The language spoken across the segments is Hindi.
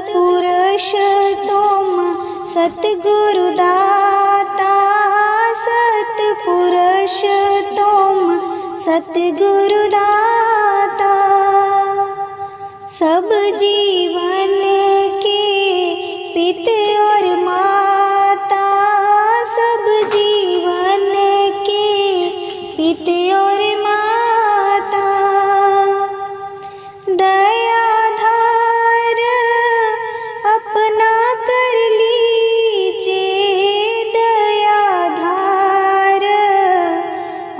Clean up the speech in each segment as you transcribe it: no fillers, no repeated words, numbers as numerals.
सतपुरुष तुम सतगुरु दाता, सतपुरुष तुम सतगुरु दाता। सब जीवन के पिता और माता, सब जीवन के पिता और माता। दयाधार अपना कर लीजिए, दयाधार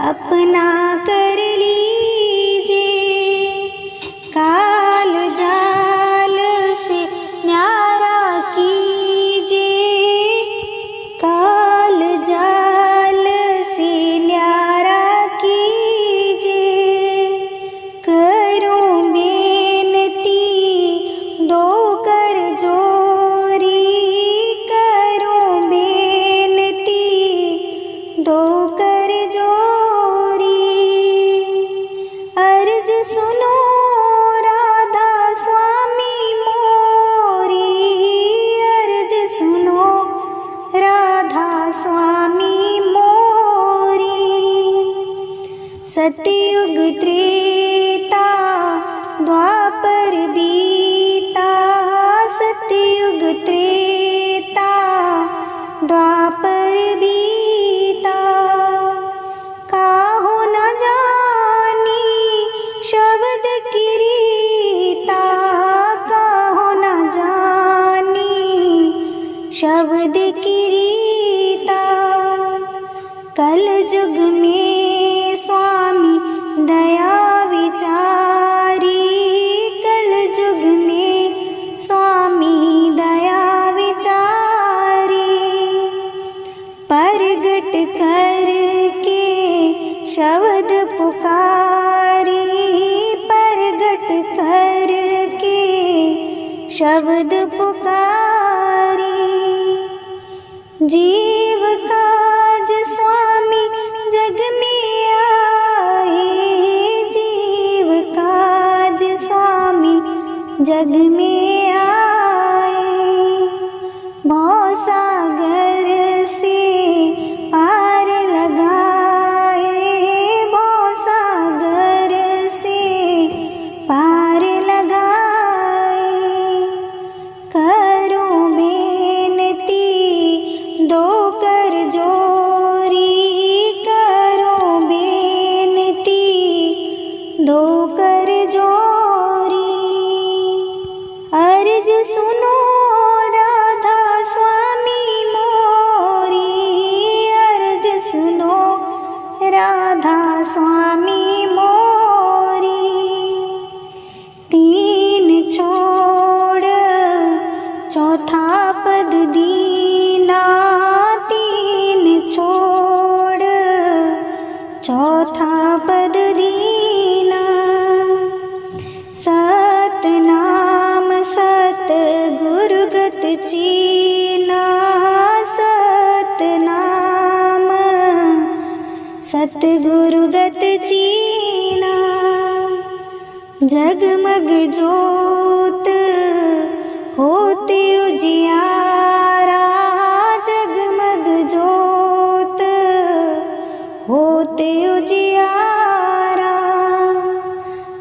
अपना कर लीजिए। काल जाल से न्यारा कीजिए, काल जाल से न्यारा कीजिए। करूं बेनती दो कर जोरी, करूं बेनती दो कर जोरी। अर्ज सुनो राधा स्वामी मोरी, अर्ज सुनो राधा स्वामी मोरी। सतयुग त्रेता द्वापर बीता, सतयुग त्रेता द्वापर बीता। काहो न जानी शब्द की रीता, काहो न जानी शब्द की रीता। कल युग में स्वामी दया विचारी, कल युग में स्वामी दया विचारी। प्रगट करके शब्द पुकारी, प्रगट करके शब्द पुकारी। जीव काज स्वामी जग में आए, जीव काज स्वामी जग में आए। भवसागर से पार लगाए, भवसागर से पार लगाए। करूं बेनती दो कर जोरी, करूं बेनती दो कर जोरी। अर्ज सुनो राधा स्वामी मोरी, अर्ज सुनो राधा स्वामी मोरी। तीन छोड़ चौथा पद दीना, तीन छोड़ चौथा पद दीना। सतनाम सत गुरुगत चीना, सतनाम सतगुरुगत चीना। जगमग जोत होते उजियारा, जगमग जोत होते उजियारा।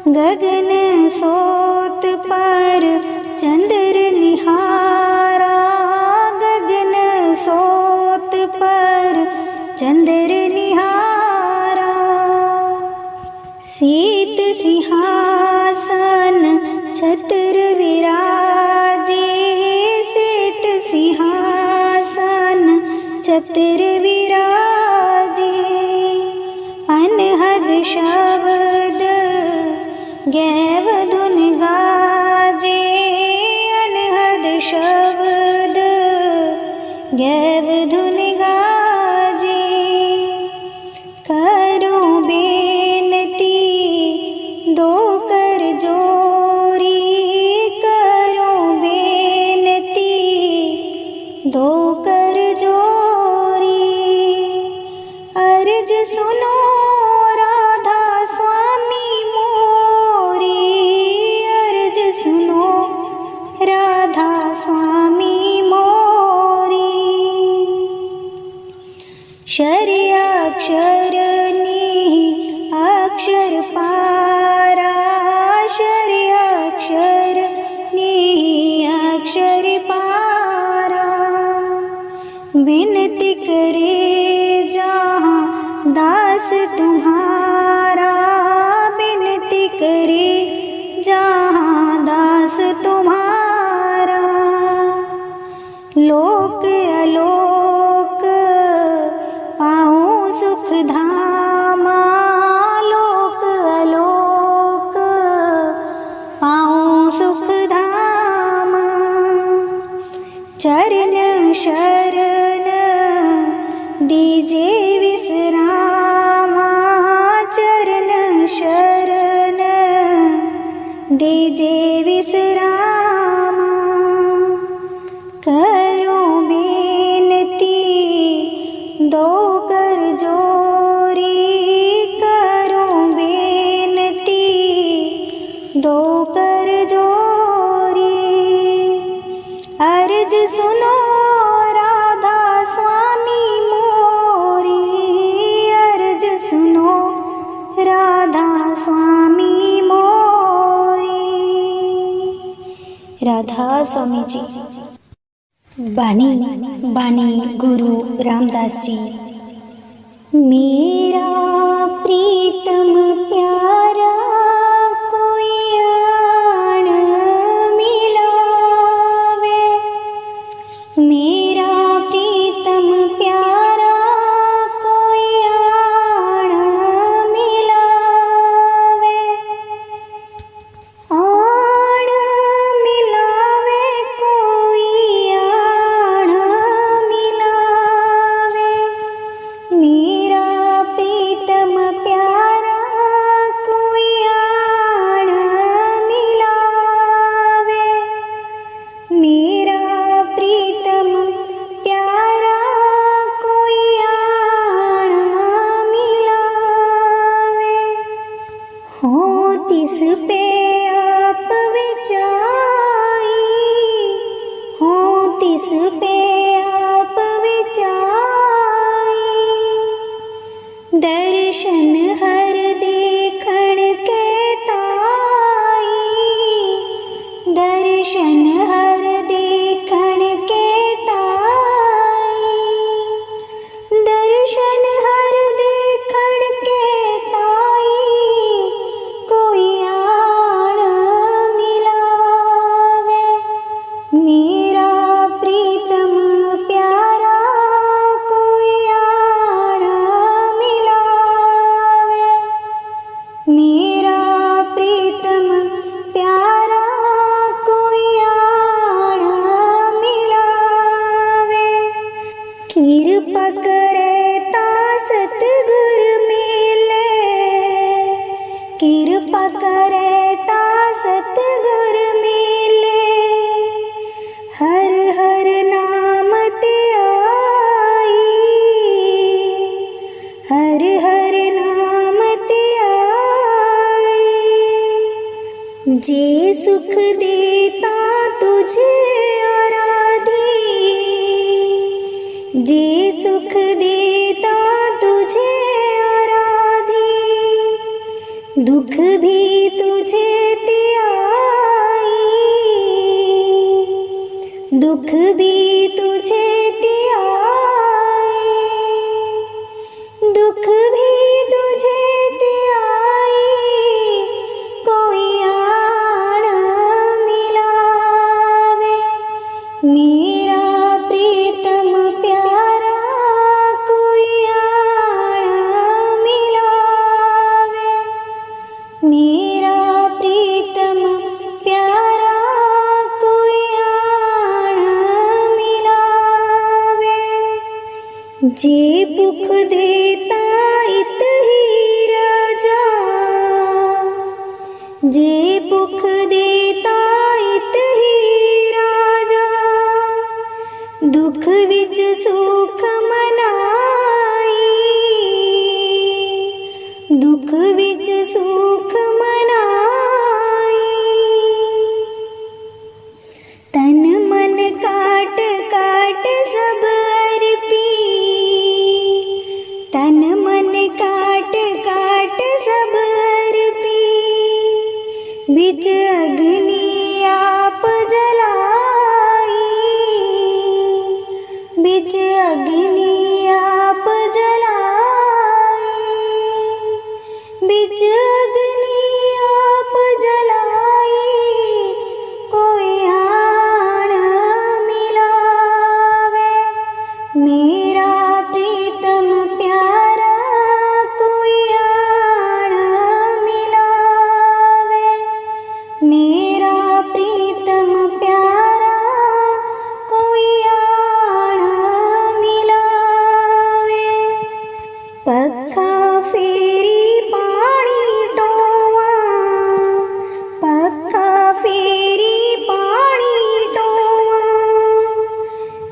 गगन सोत पर चंद्र निहारा, गगन सोत पर चंद्र निहारा। शीत सिंहासन छत्र विराजे, शीत सिंहासन छत्र विराजे। अनहद शब्द गैव धुन गाजे, अनहद शब्द गैव धुन गाजे। करूं बेनती दो कर जोरी, करूं बेनती दो कर जोरी। अर्ज सुनो राधा स्वामी मोरी, अर्ज सुनो राधा अक्षरनी अक्षर पाराशर अक्षरनी अक्षर पारा विनती करे जहाँ दास तुम्हारा विनती करे जहाँ दास तुम्हारा लोक अलोक पाऊँ सुख धामा लोक अलोक पाऊँ सुख धामा चरण शरण दीजे विश्रामा चरण शरण दीजे विश्रामा करो बेनती दो कर जोरी करो बेनती दो कर जोरी अर्ज सुनो राधा स्वामी मोरी अर्ज सुनो राधा स्वामी मोरी। राधा स्वामी जी। बानी बानी गुरु रामदास जी। मेरा प्रीतम प्यारा कोई आन मिलावे मेरा प्रीतम प्यारा कोई आन मिलावे आन मिलावे कोई आन मिलावे मेरा प्रीतम प्यारा कोई आन मिलावे मेरा प्रीतम प्यारा कोई आन मिलावे हो तिस पे आप विचाई हो तिस पे आप विचाई दर्शन हर देखण के ताई दर्शन हर देखण के ताई दर्शन हर देखण के ताई कोई आन मिलावे मेरा प्रीतम प्यारा कोई आन मिलावे मेरा प्रीतम प्यारा कोई आन मिलावे कृपा करे ता सतगुर मिले कृपा करे ता सतगुर मिले हर हर नाम ते आई हर हर नाम ते आई जे सुख देता तुझे आराधी जे सुख देता तुझे आराधी दुख भी तुझे त्याई दुख भी तुझे त्याई दुख भी तुझे त्याई कोई आन मिलावे मेरा प्रीतम प्यारा कोई आन मिलावे मेरा प्रीतम प्यारा कोई आन मिलावे जे भुख देता इत ही राजा जे भुख देता इत ही राजा दुख विच सुख मनाई दुख विच सुख मनाई तन मन काट काट सब अर्पी तन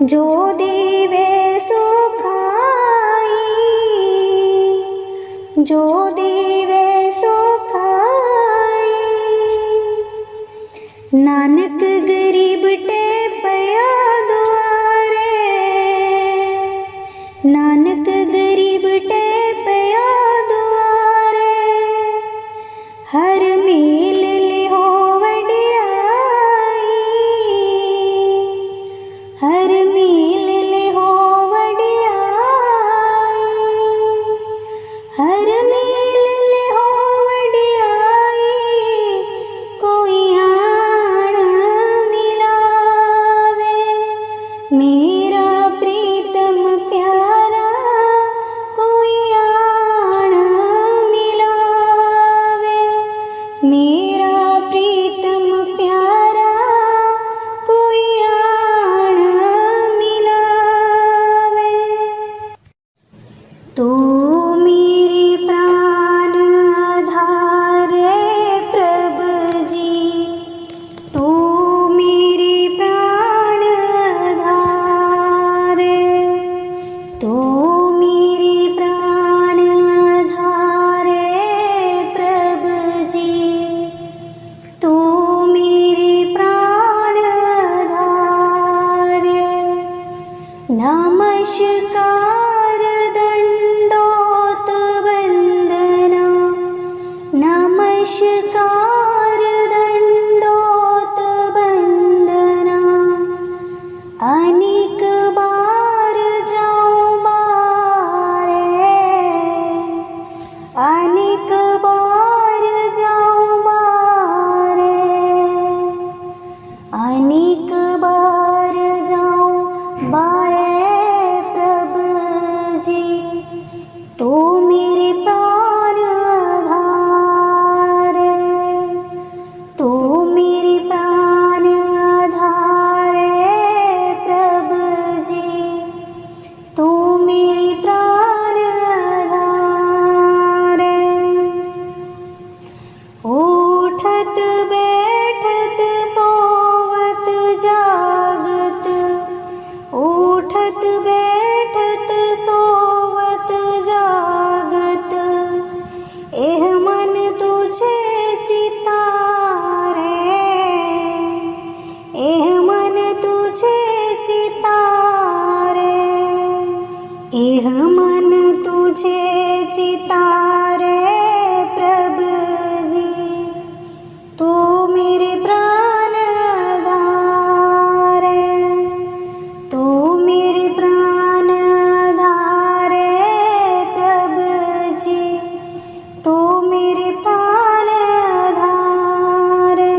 जो देवे सो खाई, जो देवे सो खाई। नानक गरीब टे पया द्वारे, नानक गरीब टे पया द्वारे। हर मेल लिहो वडियाई, हर मेल लिहो वडियाई, हर मेल लिहो वडियाई। कोई आण मिलावे मेरा प्रीतम प्यारा, कोई आण मिलावे मेरा प्रीतम प्यारा, कोई आण मिलावे। तू मेरे प्राण आधारे प्रभु जी, तू मेरे प्राण आधारे, तू मेरे प्राण आधारे प्रभु जी, तू मेरे प्राण आधारे। नमस्कार दंडोत वंदना, नमस्कार दंडोत वंदना। अनेक बार जाऊं बारे, अनेक बार जाऊं बारे, अनेक बार जाऊं बारे प्रभु जी। तू मेरे प्राण आधारे, तू मेरे प्राण आधारे प्रभु जी, तू मेरे प्राण आधारे। उठत बैठत सोवत जागत, उठत बैठत सोवत जागत। एह मन तुझे चितारे, एह मन तुझे चितारे, एह मन तुझे चितारे प्रभु जी। तू मेरे प्राण आधारे, तू मेरे प्राण आधारे प्रभु जी, तू मेरे प्राण आधारे।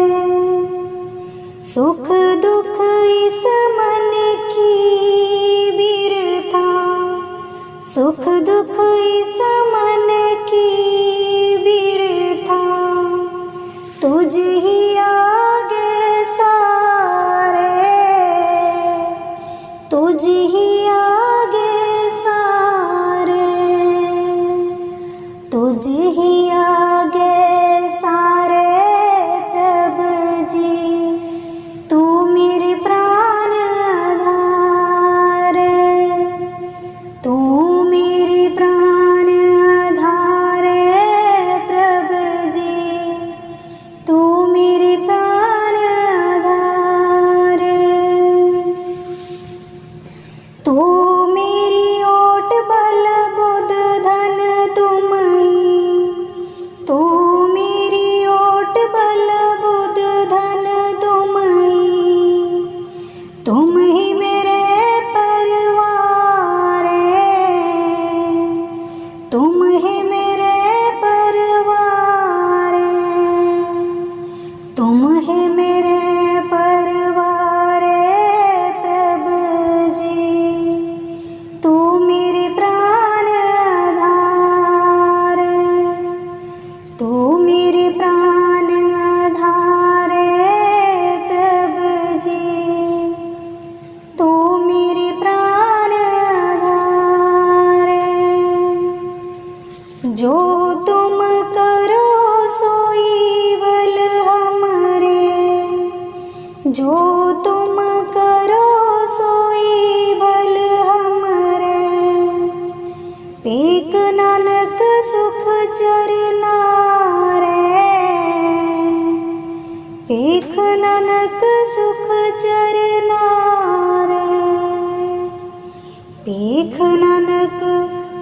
सुख दुख इस मन की बिरथा, सुख दुख इस मन की बिरथा। तुझ ही आगे सारे, तुझ ही आगे सारे, तुझ ही आगे सारे प्रभु जी। तू मेरे प्राण आधारे, तू मेरे प्राण आधारे प्रभु जी, तू मेरे प्राण आधारे। तू मेरी ओट बल बुध धन तुम ही, तू मेरी ओट बल बुध धन तुम ही। तुम ही मेरे परवारे, तुम ही मेरे परवारे, तुम ही मेरे परवारे प्रभु जी। तू मेरे प्राण आधारे, तू मेरे प्राण आधारे प्रभु जी,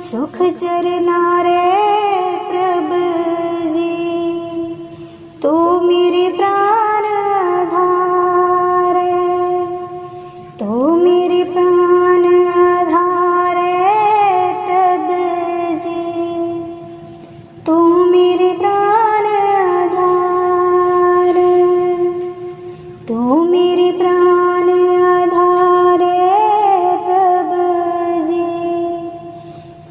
सुख चरना रे प्रभु जी, तू मेरे प्राण आधार, तू मेरे प्राण आधार प्रभु जी, तू मेरे प्राण आधार, तू मेरे प्राण आधार प्रभु जी,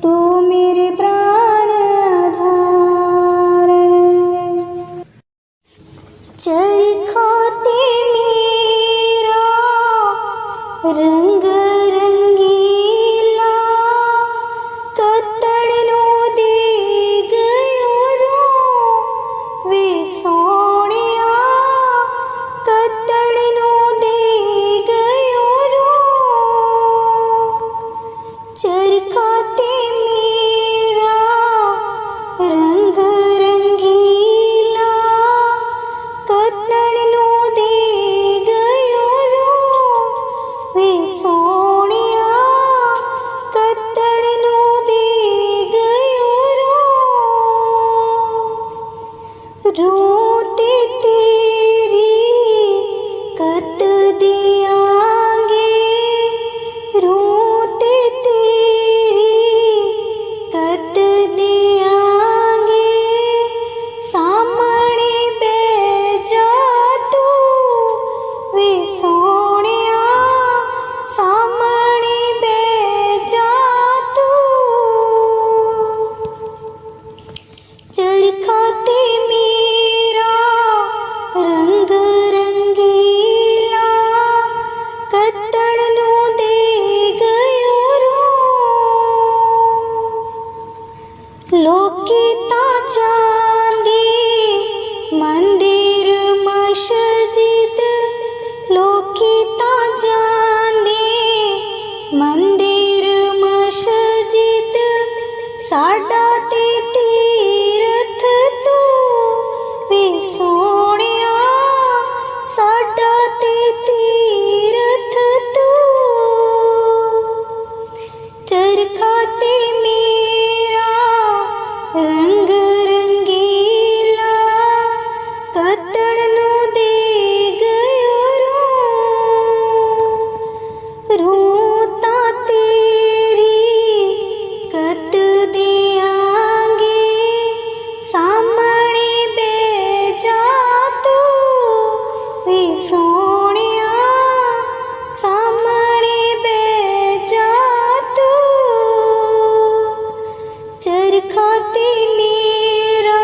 तू मेरे प्राण आधार। चरखाते मेरा रंग रंगीला, कतड़नो दे गयो रो वे सोनिया, कतड़नो दे गयो रो। चरखाते मेरा रंग रंगीला, कतड़नो दे गयो रो वे सोनिया, कतड़नो दे गयो रो। रोते तेरी कत दियांगे, रोते तेरी कत दियांगे, सामने बैजा तू वे सोनिया, सामने बैजा तू। चरखाते मेरा रंग रंगीला, कतड़नो दे गयो रो। लोकीता चांदी मंदिर मस्जिद, लोकीता चांदी मंदिर मस्जिद, साडा ते तीरथ तू वे सोनिया, साडा ते तीरथ तू। चरखाते मेरा रंग रंगीला, कतड़नो दे गयो रो। रोता तेरी कत दियांगे, सामने बैजा तू वे सोनिया, सामने बैजा तू। चरखाते मेरा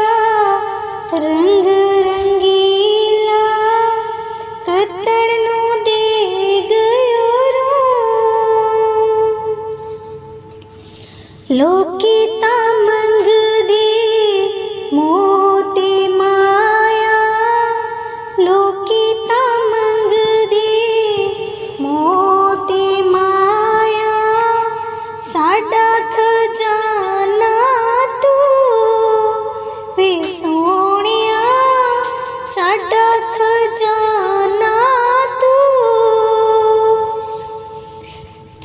रंग रंगीला, कतड़नो दे गयो रो। लोकीता मंग दे मोती माया, लोकीता मंग दे मोती माया, साडा खजाना तू वे सोनिया, साडा खजाना तू।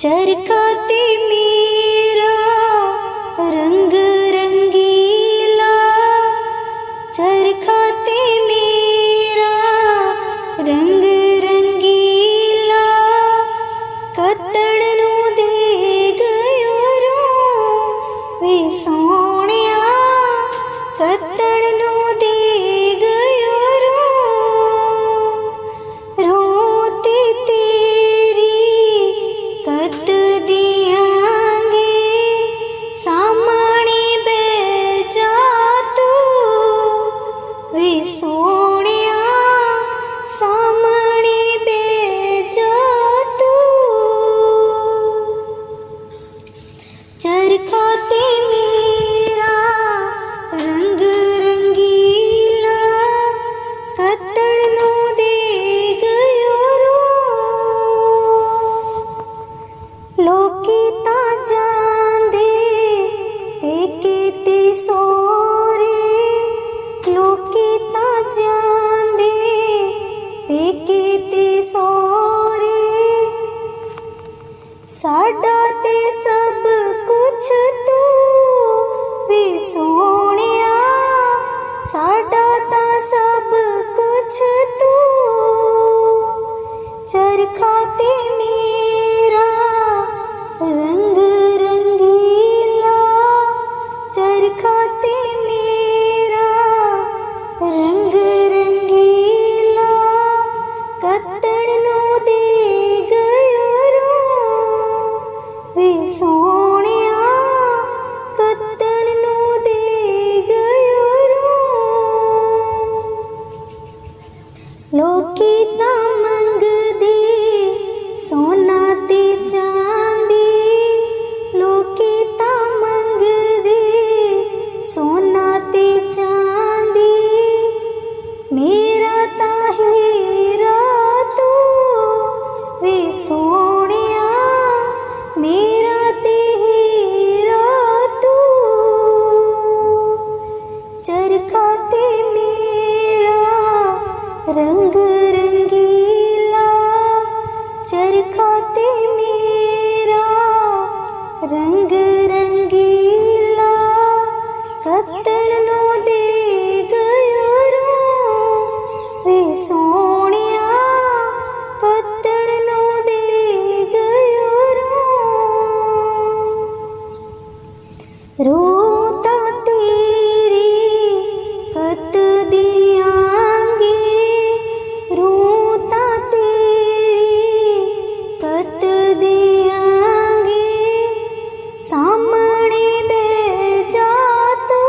चरखाते मेरा रंग रंगीला, चरखाते मेरा रंग रंगीला, कतड़नो दे गयो रो वे सोनिया, कतड़नो दे गयो रो। रोते तेरी कत दियांगे, सामने बैजा तू वे सोनिया, सामने बैजा तू। चरखाते मेरा रंग रंगीला, कतड़नो दे गयो रो। लोकीता चांदी एकेती सोरे, लोकीता चांदी एकेती सोरे, साडा ते सब कुछ तू सोहणिया साडा तां सब कुछ तू, चरखा ते मेरा रंग रंगीला, चरखा ते मेरा रंग रंगीला, कत्तण नूं दे गयो रू वे सोहणिया, कत्तण नूं दे गयो रू। लोकी तां मंगदे सोना ते चांदी, लोकी तां मंगदे सोना ते चांदी, मेरा तां हीरा तू वे सोहणिया, मेरा ते हीरा तू, चरखा ते मेरा रंग रंगीला, चरखा ते मेरा रंग रंगीला, कत्तण नूं दे गयो रू वे सोहणिया, कत्तण नूं दे गयो रू। रूह तां तेरी कत दियांगे, रूह तां तेरी कत दियांगे, सामने बैठ जा तू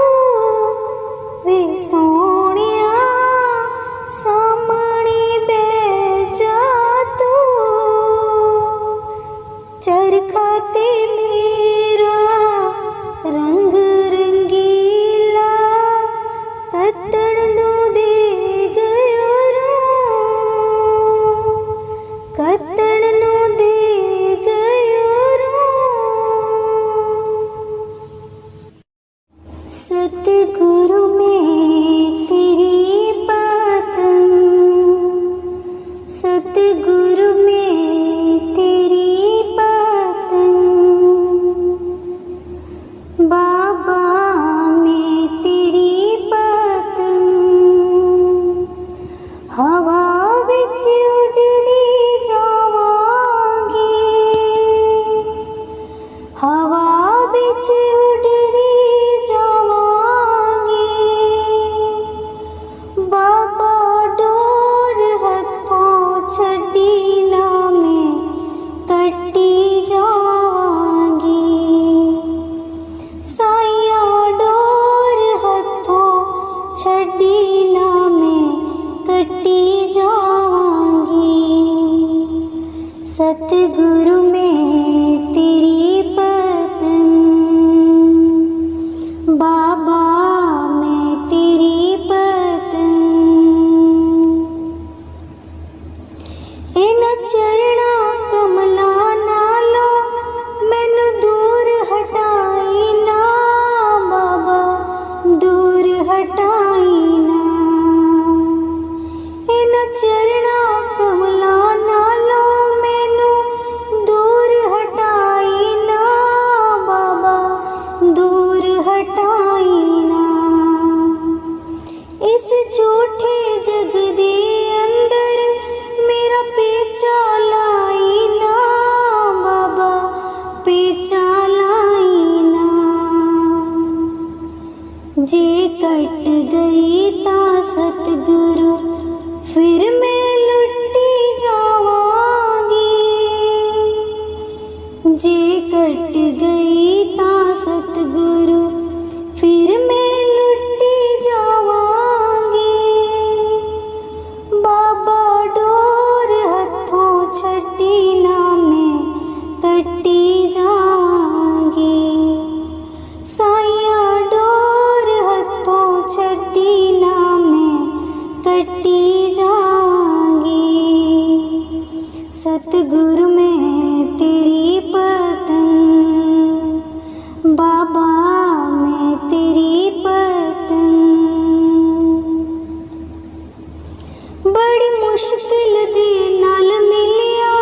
वे सोहणिया, सामने बैठ जा तू, चरखा ते मेरा रंग रंगीला, कत्तण नूं दे गयो रू, कत्तण नूं दे गयो रू। सतगुरु में तेरी पतंग, सतगुरु में तेरी पतंग, बाबा में तेरी पतंग, हवा विच उड़दी जावांगी, हवा विच उड़दी जावांगी, बाबा डोर हथों छड्डी ना मैं कट्टी जावांगी, साइया डोर हथों छड्डी ना मैं कट्टी जावांगी, सतगुरु में तेरी पतंग, बाबा में तेरी पतंग, इन चरणा कमला नालों मैनू दूर हटाई ना, बाबा दूर हटाई ना, इन चरणा कमला नालों मैनू दूर हटाई ना, बाबा दूर हटाई ना, इस झूठे जग दे अंदर मेरा पेचा लाई ना, बाबा पेचा लाई ना, जे कट गई तां सतगुरु फिर मैं लुटी जावांगी, जे कट गई तां सतगुरु फिर मैं लुटी जावांगी, बाबा डोर हथों छड्डी ना मैं कट्टी जावांगी, साइया डोर हथों छड्डी ना मैं कट्टी जावांगी, सतगुरु में तेरी पतंग, बाबा में तेरी पतंग, बड़ी मुश्किल दे नाल मिलिया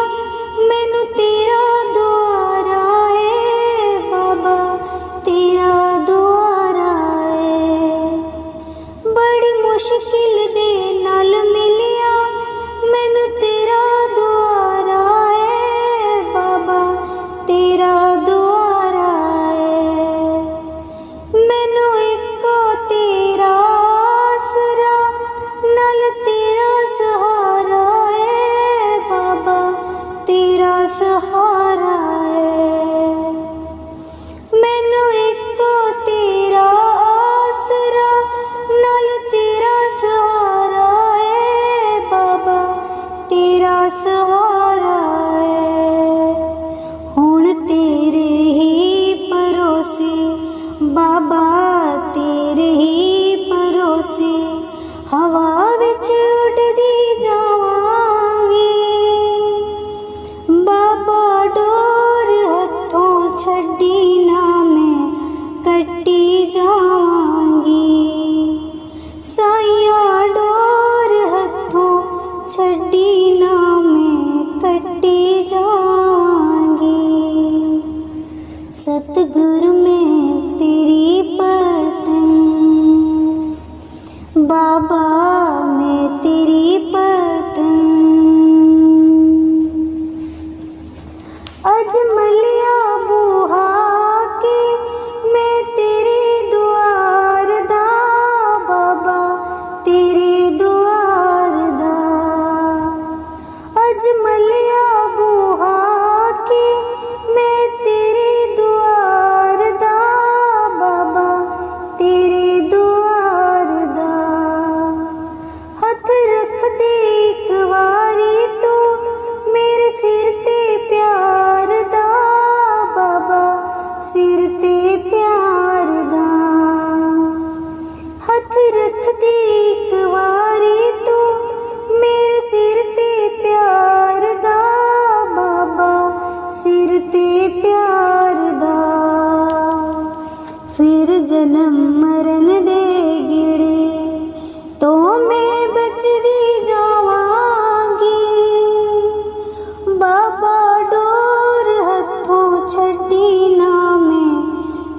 मैनू तेरा द्वारा है, बाबा तेरा द्वारा सतगुरु मैं तेरी पतंग, बाबा मैं तेरी पतंग। अजमलिया बुहा के मैं तेरे द्वार दा, बाबा तेरे द्वार दा। अजमलिया बुहा के मैं तेरे द्वार दा, बाबा तेरे द्वार दा। हथ रख दे एक वारी तू मेरे सिर ते प्यार दा, बाबा सिर ते प्यार दा। हथ रख दे एक वारी तू मेरे सिर ते प्यार दा, बाबा सिर ते प्यार दा। फिर जन्म मरण दे गिड़े तो मैं बचदी जावांगी, बाबा डोर हथों छड्डी ना मैं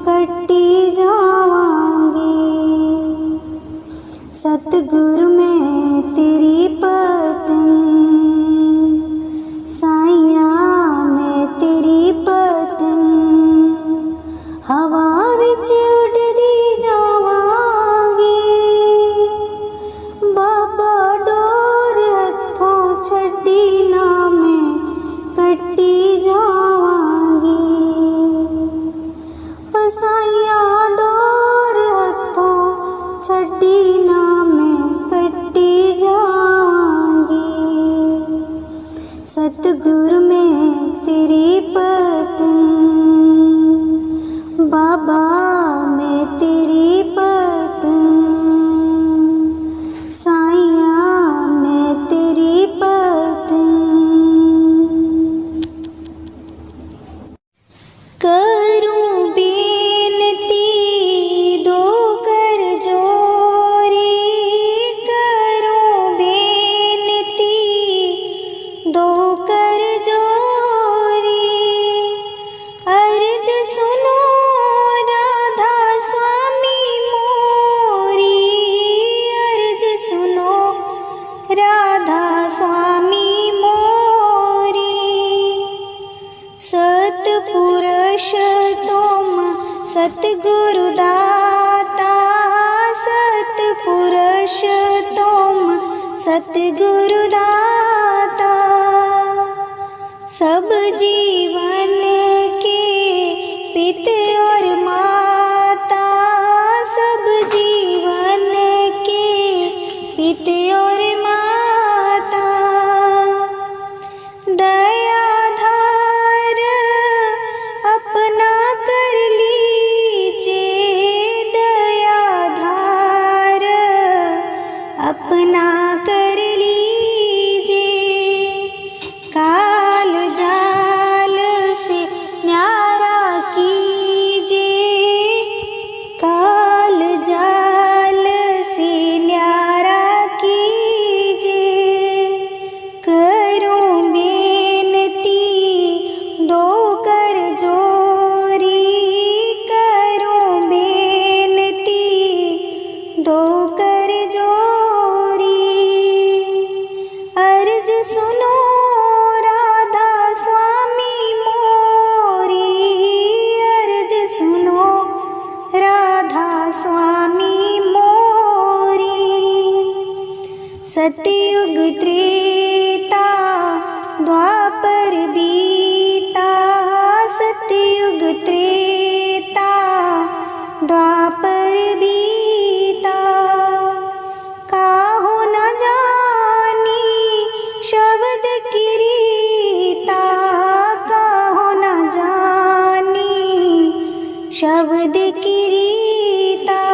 कट्टी जावांगी। सतगुरु मैं तेरी पतंग, साइया मैं तेरी पतंग। हवा विच उड़दी जावांगी, बाबा डोर हथों छड्डी ना मैं कट्टी जावांगी। साइया डोर हथों छड्डी ना मैं कट्टी जावांगी। सतगुरु मैं तेरी पतंग, बाबा मैं तेरी पतंग, साइया मैं तेरी पतंग। करूं बेनती दो कर जोरी, करूं बेनती दो कर जोरी। अर्ज सुनो राधा स्वामी मोरी, अर्ज सुनो राधा स्वामी मोरी। सतपुरुष तुम सतगुरु दाता, सतपुरुष तुम सतगुरु दाता। सब जीवन के पिता और माता, सब जीवन के पिता और माता। दयाधार अपना कर लीजिए, दयाधार अपना कर लीजिए। काल जाल से न्यारा कीजिए, काल जाल से न्यारा कीजिए। करूं बेनती दो कर जोरी, करूं बेनती दो कर जोरी। अर्ज सुनो राधा स्वामी मोरी, अर्ज सुनो राधा स्वामी मोरी। सतयुग त्रेता द्वापर बीता, सतयुग त्रेता द्वापर बीता। काहो न जानी शब्द की रीता, काहो न जानी शब्द की रीता।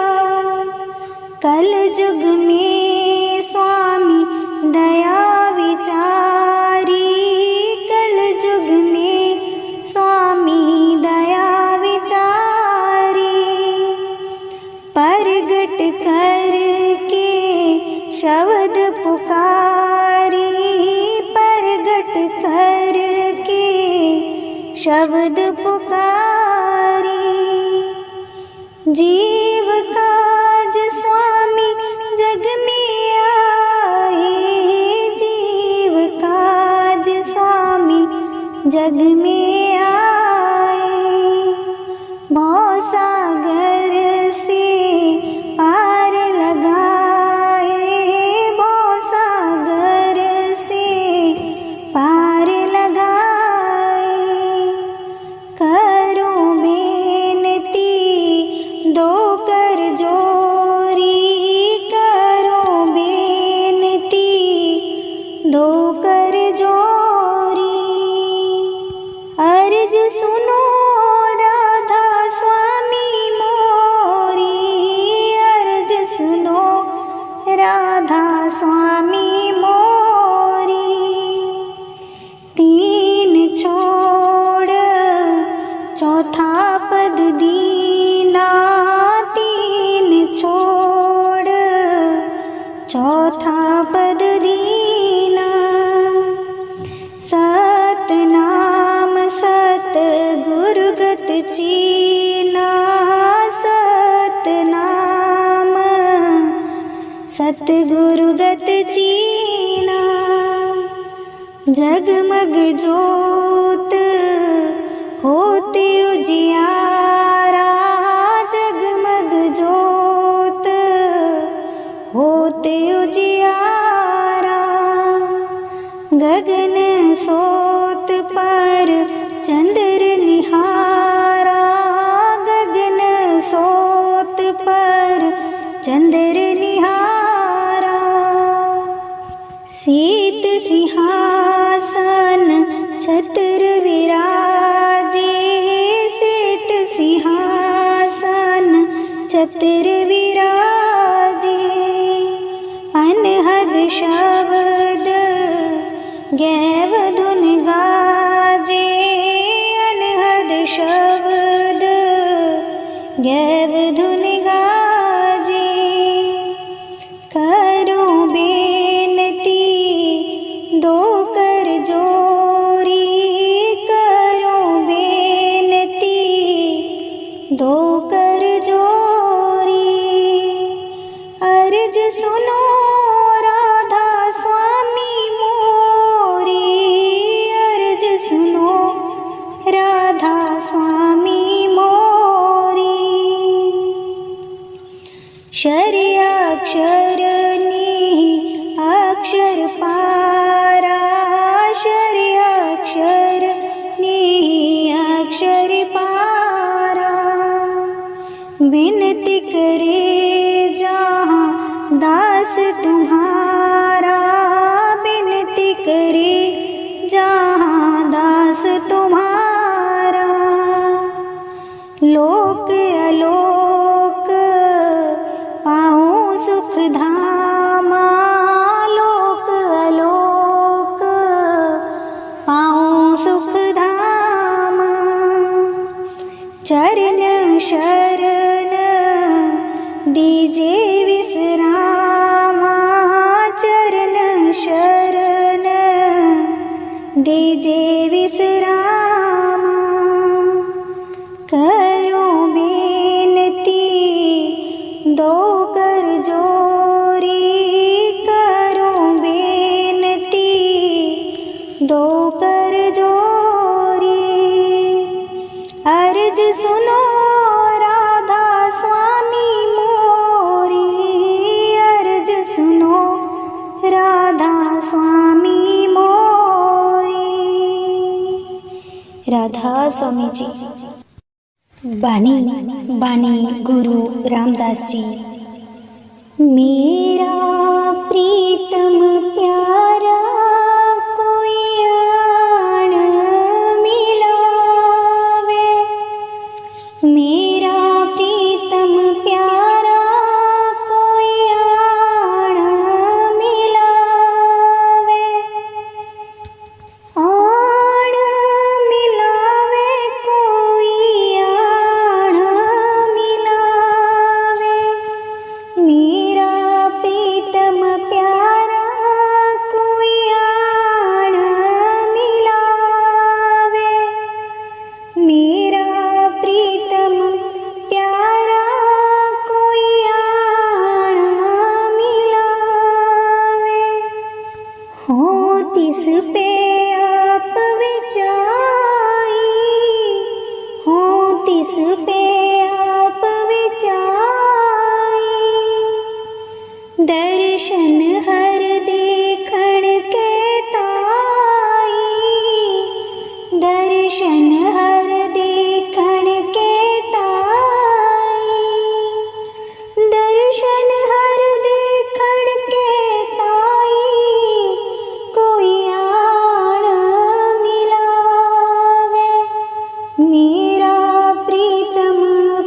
कल युग में स्वामी दया विचारी, कल युग में स्वामी दया विचारी। प्रगट करके शब्द पुकारी, प्रगट करके शब्द पुकारी। जीव काज स्वामी जग में आए, जीव काज स्वामी जग में आए। भव सागर से पार लगाए, भव सागर से पार लगाए। करूं बेनती दो कर जोरी, करूं बेनती दो कर जोरी। अर्ज सुनो राधा स्वामी मोरी, अर्ज सुनो राधा स्वामी मोरी। तीन छोड़ चौथा पद दीना, तीन छोड़ चौथा पद दीना। सतनाम सत गुरुगत चीना, सतनाम सतगुरुगत चीना। जगमग जोत होते उजियारा, जगमग जोत होते उजियारा। गगन सोत पर चंद्र निहारा, गगन सोत पर चंद्र निहारा। सीत सिंहासन छत्र विराजे, सीत सिंहासन छत्र विराजे। अनहद शब्द गैव धुन गाजे, अनहद शब्द गैव धुन गाजे। करूं बेनती दो कर जोरी, करूं बेनती दो कर जोरी। अर्ज सुनो राधा स्वामी मोरी, अर्ज सुनो राधा स्वामी मोरी। शर्याक्षर निहि अक्षर पारा, शर्याक्षर निहि अक्षर पारा। विनती करे जहाँ दास तुम्हारा, विनती करे जहाँ दास तुम्हारा। लोक अलोक पाऊँ सुख धामा, लोक अलोक पाऊँ सुख धामा। चरण शरण दीजे विश्रामा, चरण शरण दीजे विश्रामा। करूं बेनती दो कर जोरी, करूं बेनती दो कर जोरी। अर्ज सुनो राधा स्वामी मोरी, अर्ज सुनो राधा स्वामी मोरी। राधा स्वामी जी। बानी बानी गुरु रामदास जी। मेरा प्रीतम प्यारा कोई आन मिलावे, मेरा प्रीतम प्यारा कोई आन मिलावे। आन मिलावे कोई आन मिलावे, मेरा प्रीतम प्यारा दर्शन हर देखण के ताई, दर्शन हर देखण के ताई, कोई आण मिलावे। मेरा प्रीतम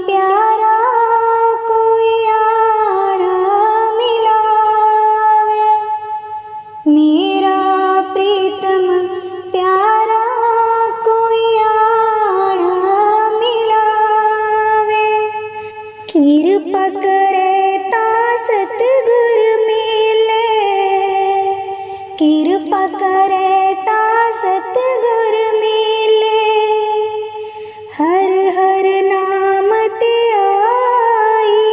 प्यारा कोई आण मिलावे। मेरा प्रीतम प्यारा कोई आण मिलावे। कृपा करे ता सतगुर मिले, कृपा करे ता सतगुर मिले। हर हर नाम ते आई,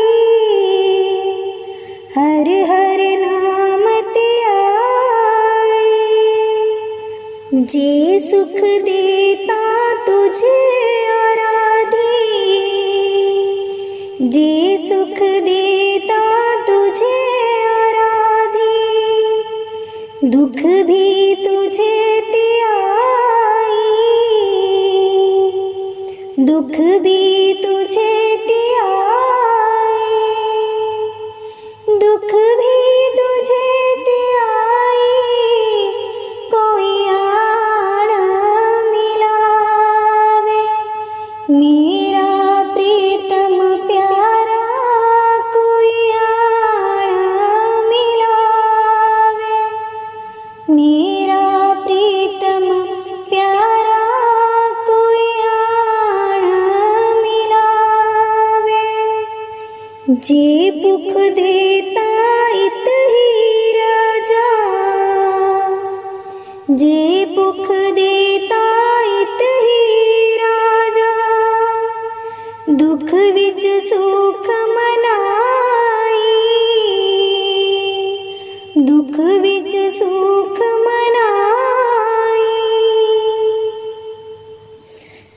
हर हर नाम ते आई। जे सुख देता तुझे आराधी, जे सुख देता तुझे आराधी। दुख भी तुझे त्याई, दुख भी तुझे त्याई, दुख भी तुझे त्याई। कोई आण मिलावे। मेरा प्रीतम प्यारा कोई आण मिलावे। मेरा प्रीतम प्यारा कोई आण मिलावे। जे भुख देता इत ही राजा, जे भुख देता इत ही राजा। दुख विच सुख मनाई, दुख विच सुख मनाई।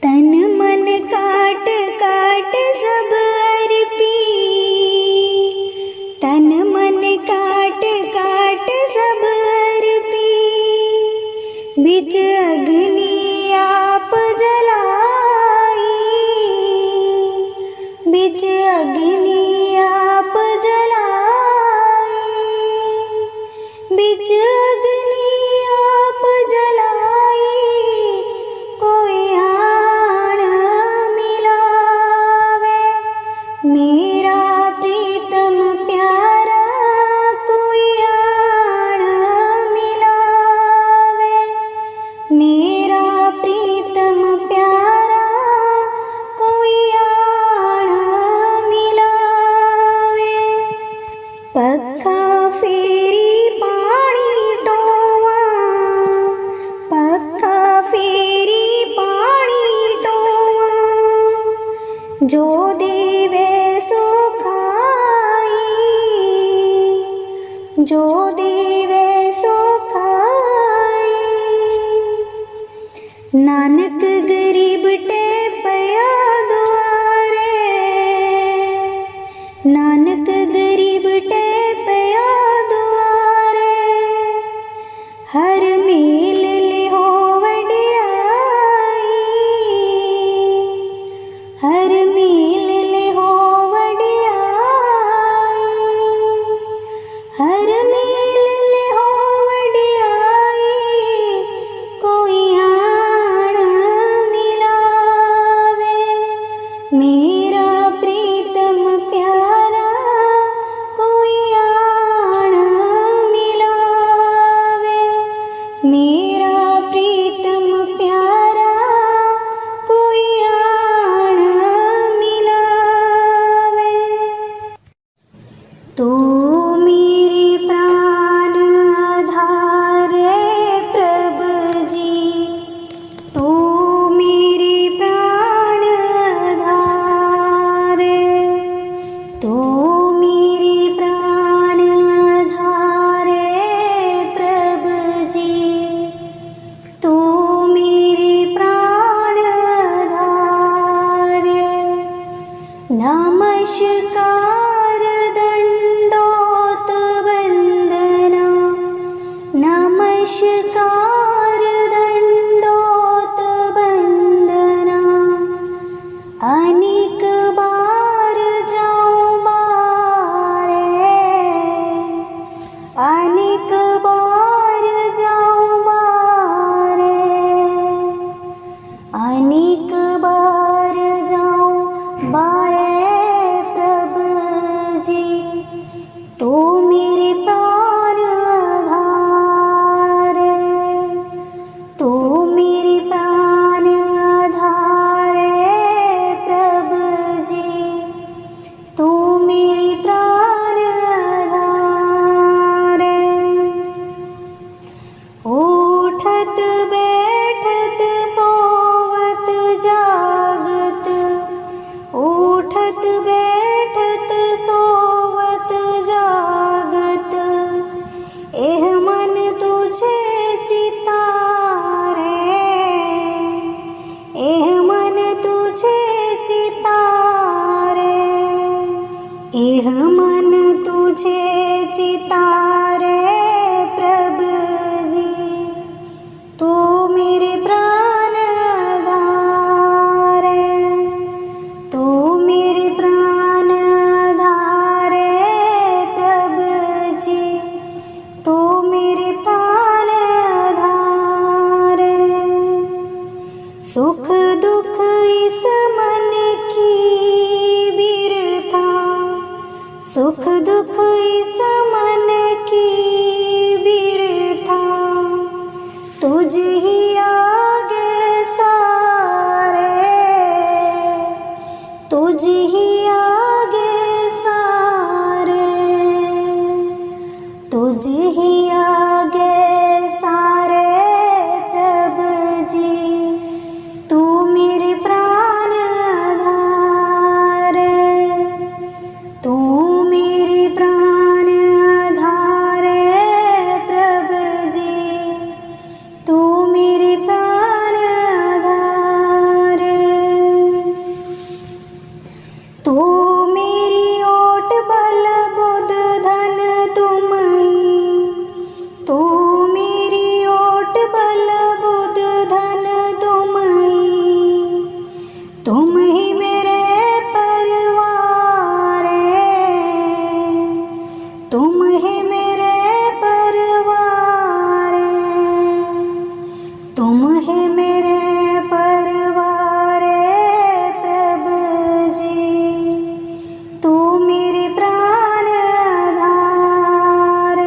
तन मन काट काट सब अर्पी, तन मन काट काट सब अर्पी। बिच अग्नि आप जलाई, बिच अग्नि आप जलाई, बिच अग्नि आप जलाई। कोई आण मिलावे। मेरा प्रीतम प्यारा कोई आण मिलावे। मेरा प्रीतम प्यारा कोई आण मिलावे। पक्का फेरी पानी टोवा, पक्का फेरी पानी टोवा। जो देवे सो खाई, जो देवे सो खाई। नानक गरीब टे पया द्वारे, नानक गरीब टे पया द्वारे। हर मेल लिहो वडियाई, हर मेल लिहो वडियाई, हर मेल लिहो वडियाई। कोई आण मिलावे। अनेक बार जाऊं बारे प्रभु जी, तो मेरे प्राण आधार, तो मेरे प्राण आधार प्रभु जी, तो मेरे प्राण आधार। उठत बैठत सोवत जागत, उठत बैठत सोवत जागत, एह मन तुझे चितारे, एह मन तुझे चितारे, एह मन तुझे चितारे प्रभु जी, तू मेरे प्राण आधार, तू मेरे प्राण आधार प्रभु जी, तू मेरे प्राण आधार। सुख दुख इस मन की बिरथा, सुख दुख इस मन की बिरथा, तुझ ही आगे सारे, तुझ ही आगे सारे, तुझ ही आगे सारे प्रभु जी, तू मेरे प्राण आधार, तू मेरे प्राण आधार प्रभु जी, तू मेरे प्राण आधार। तू मेरी ओट बल बुध धन तुम ही, तू मेरी ओट बल बुध धन तुम ही मेरे परिवार, तुम ही मेरे परिवार, तुम ही मेरे परिवार प्रभु जी, तू मेरे प्राण आधार,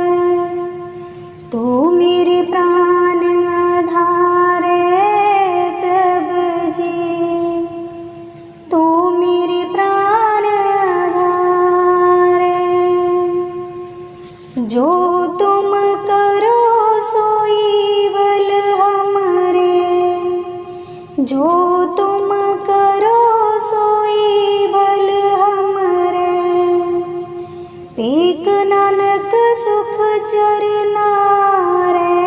तू मेरे प्राण आधार प्रभु जी, तू मेरे प्राण आधार। जो तुम करो सोई बल हमारे, जो तुम करो सोई बल हमारे, पेक नानक सुख चरना रे,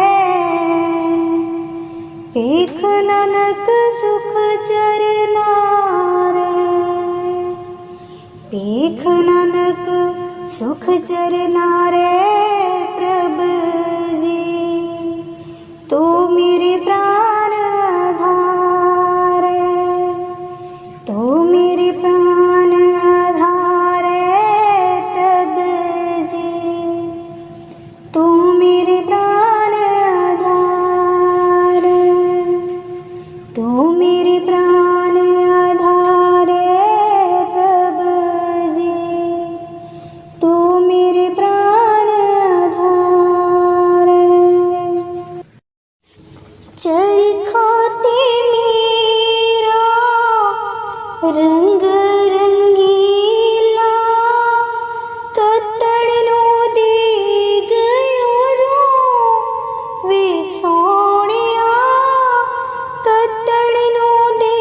पेख नानक सुख चरना रे, पेख नानक सुख चरना रे प्रभु जी, तू मेरे प्राण आधार, तू मेरे प्राण आधार प्रभु जी, तू मेरे प्राण आधार, तू मेरे प्राण आधार प्रभु जी, तू मेरे प्राण आधार। चरखाते मेरा रंग रंगीला, कतड़नो दे गयो रो वे सोनिया, कतड़नो दे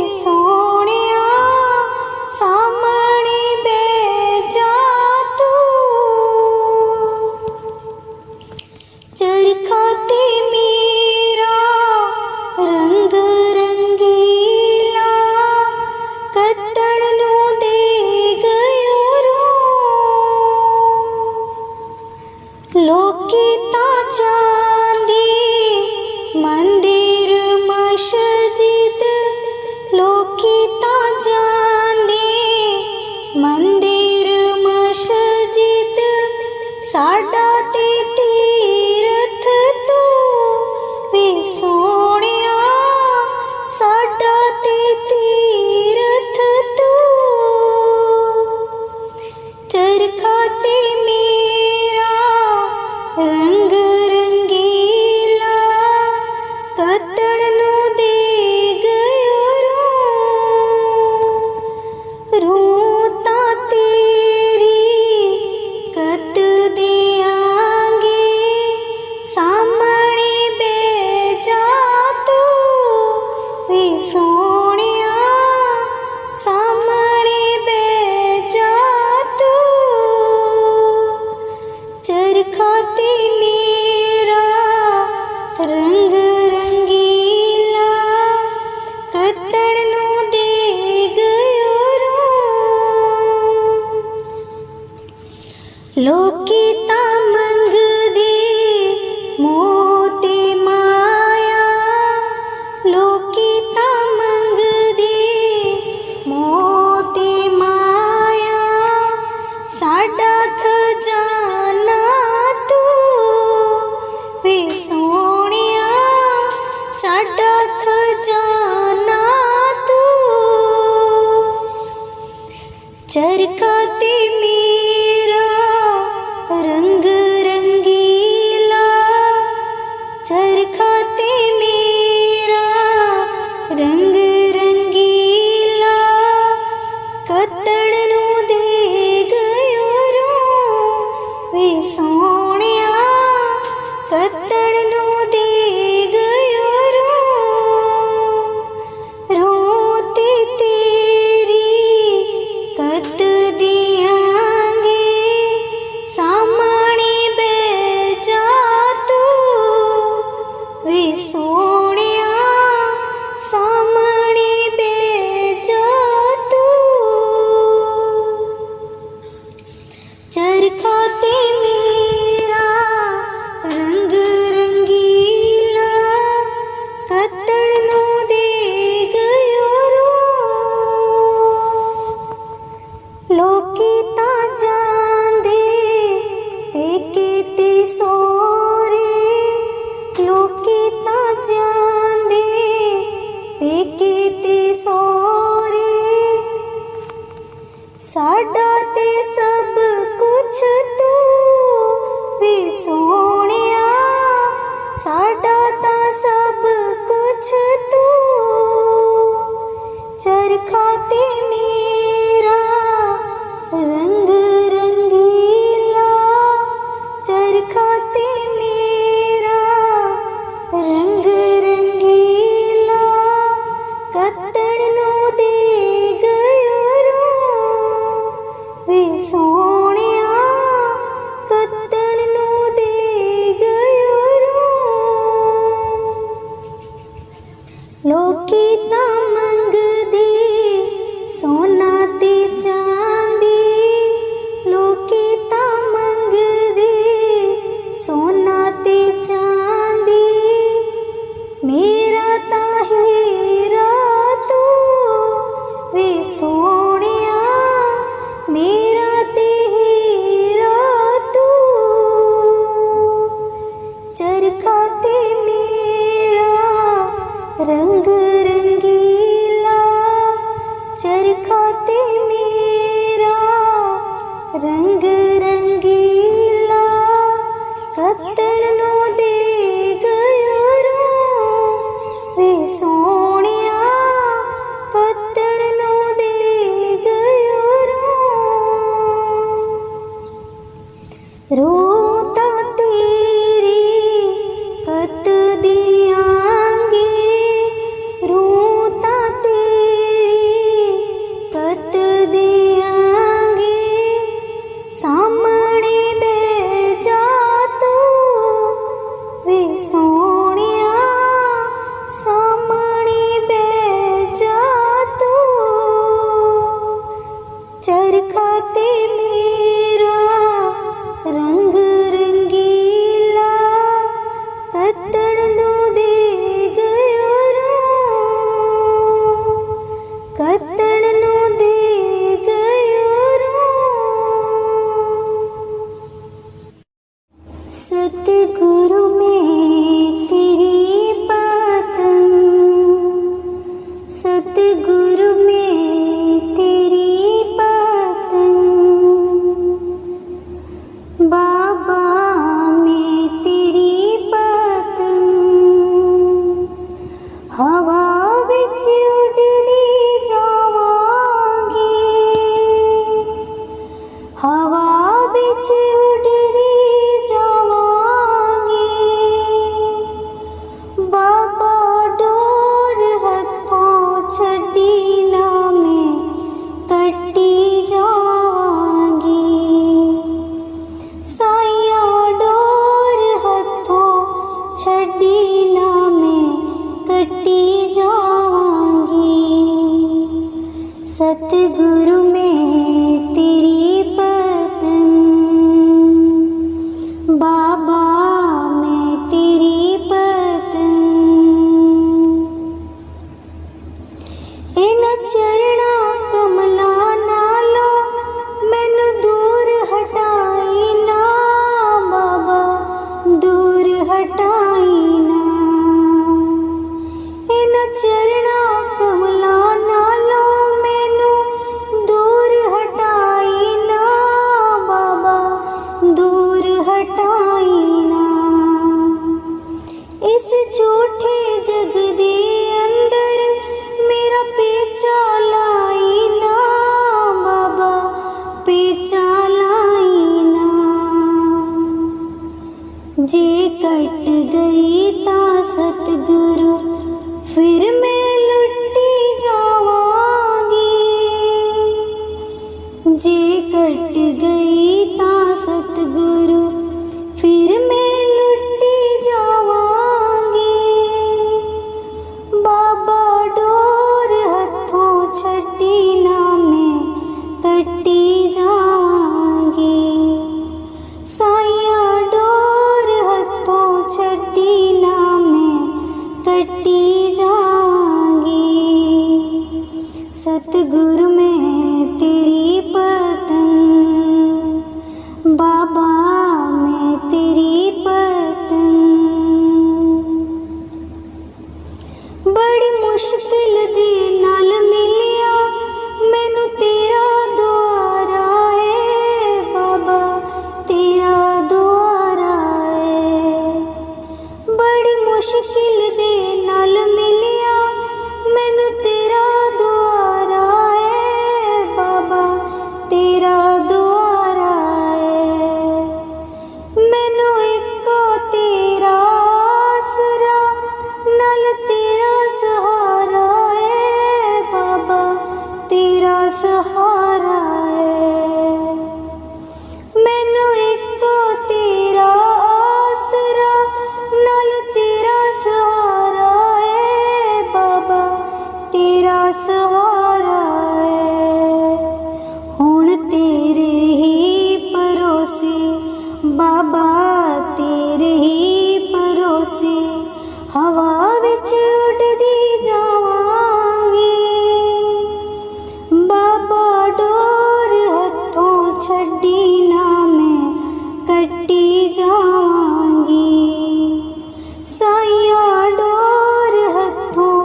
सोहणिया सामने बैठ जा तू। चरखा ते मेरा रंग रंगीला कत्तण नू दे गयो रू। लोकी ता चांदी मंदिर मस्जिद, लोकी ता चांदी मंदिर मस्जिद, साडा ते तीरथ तू वे सोहणिया साडा ते तीरथ तू। चरखा ते मेरा रंग रंगीला कत्तण नू दे गयो रू। रूं तां तेरी कत दियांगे सामने बैठ जा तू वे सोहणिया सामने बैठ जा तू। चरखा ते मेरा रंग रंगीला कत्तण नू दे गयो रू। लोकी ता मंगदे मोती माया, लोकी ता मंगदे मोती माया, साडा खजाना तू वे सोहणिया साडा खजाना तू। चरखा ते मेरा रंग रंगीला, चरखा ते मेरा रंग रंगीला कत्तण नू दे गयो रू। वे सोहणिया कत्तण नू दे गयो रू। रूं ते तेरी कत दियांगे सामने बैठ जा तू वे सोहणिया सामने बैठ जा तू। चरखा ते मेरा रंग रंगीला कत्तण नू दे गयो रू। लोकी ता जांदे पेके ते सोहरे, लोकी ता जांदे पेके ते सोहरे, साडा ते सब कुछ तू वे सोहणिया साडा ता सब कुछ तू। चरखा ते मेरा रंग रंगीला, चरखा ते मेरा रंग रंगीला कत्तण नू दे गयो रू। वे सोहणिया कत्तण नू दे गयो रू। लोकी ता मंगदे सोना ते चांदी, लोकी ता मंगदे सोना ते चांदी, मेरा ता हीरा तू वे सोहणिया मेरा ते हीरा तू। चरखा ते मेरा रंग रंगीला, चरखा ते मेरा रंग रंगीला कत्तण नू दे गयो रू। वे सोहणिया कत्तण नू दे गयो रू। रूं तां तेरी कत दियांगे, रूं तां तेरी सतगुरु में तेरी पतंग, बाबा मैं तेरी पतंग, हवा विच उड़दी जावांगी, हवा विच उड़दी जावांगी, बाबा डोर हथों छड्डी ना मैं कट्टी जावांगी, साइया डोर हथों छड्डी ना मैं कट्टी जावांगी। सतगुरु में तेरी पतंग, बाबा मैं तेरी पतंग। इन्हां चरणा कमला नालों मैनू दूर हटाई ना, बाबा दूर हटाई ना। इन्हां चरणा कमला नालों मैनू दूर हटाई ना, बाबा दूर हटाई ना। इस झूठे जग दे अंदर मेरा पेचा लाई ना, बाबा पेचा लाई ना। जे कट गई तां सतगुरु फिर मैं लुटी जावांगी, जे कट गई तां सतगुरु फिर मैं लुटी जावांगी, बाबा डोर हथों छड्डी ना मैं कट्टी जावांगी, साइया डोर हथों छड्डी ना मैं कट्टी जावांगी। सतगुरु में तेरी पतंग, बाबा मैं तेरी पतंग। बड़ी मुश्किल दे नाल मिलिया मैनू तेरा द्वारा है, बाबा तेरा द्वारा है। बड़ी मुश्किल दे नाल मिलिया मैनू तेरा द्वारा है, बाबा तेरा द्वारा है। मैनू इको तेरा आसरा नाल तेरा सहारा है, बाबा तेरा सहारा है। मैनू इको तेरा आसरा नाल तेरा सहारा है, बाबा तेरा सहारा है। हुण तेरे ही भरोसे, बाबा तेरे ही भरोसे हवा विच उड़दी जावांगी, बाबा डोर हथों छड्डी ना मैं कट्टी जावांगी, साइया डोर हथों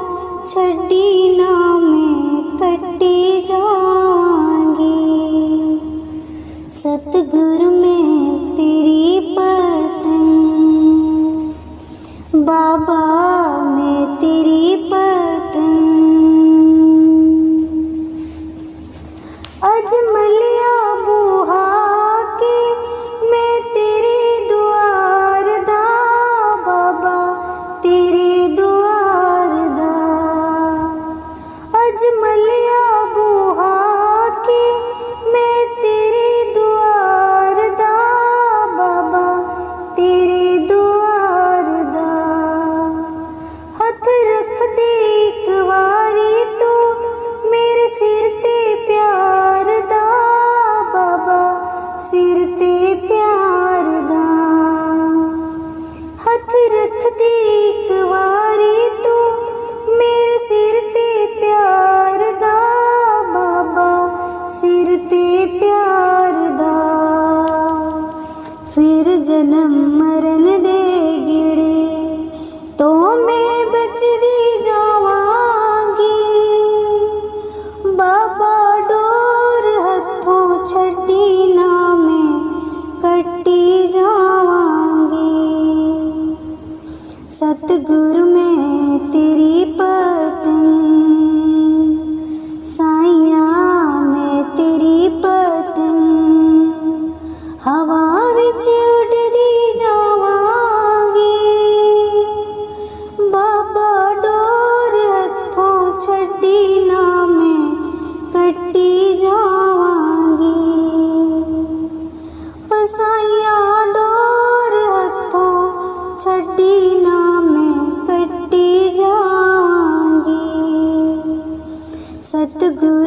छड्डी ना मैं कट्टी जावांगी। सतगुरु में तेरी पतंग, बाबा मैं तेरी पतंग। अज मलिया बूहा के मैं तेरे द्वार दा, बाबा तेरे द्वार दा। अज मलिया बूहा के मैं तेरे द्वार सतगुर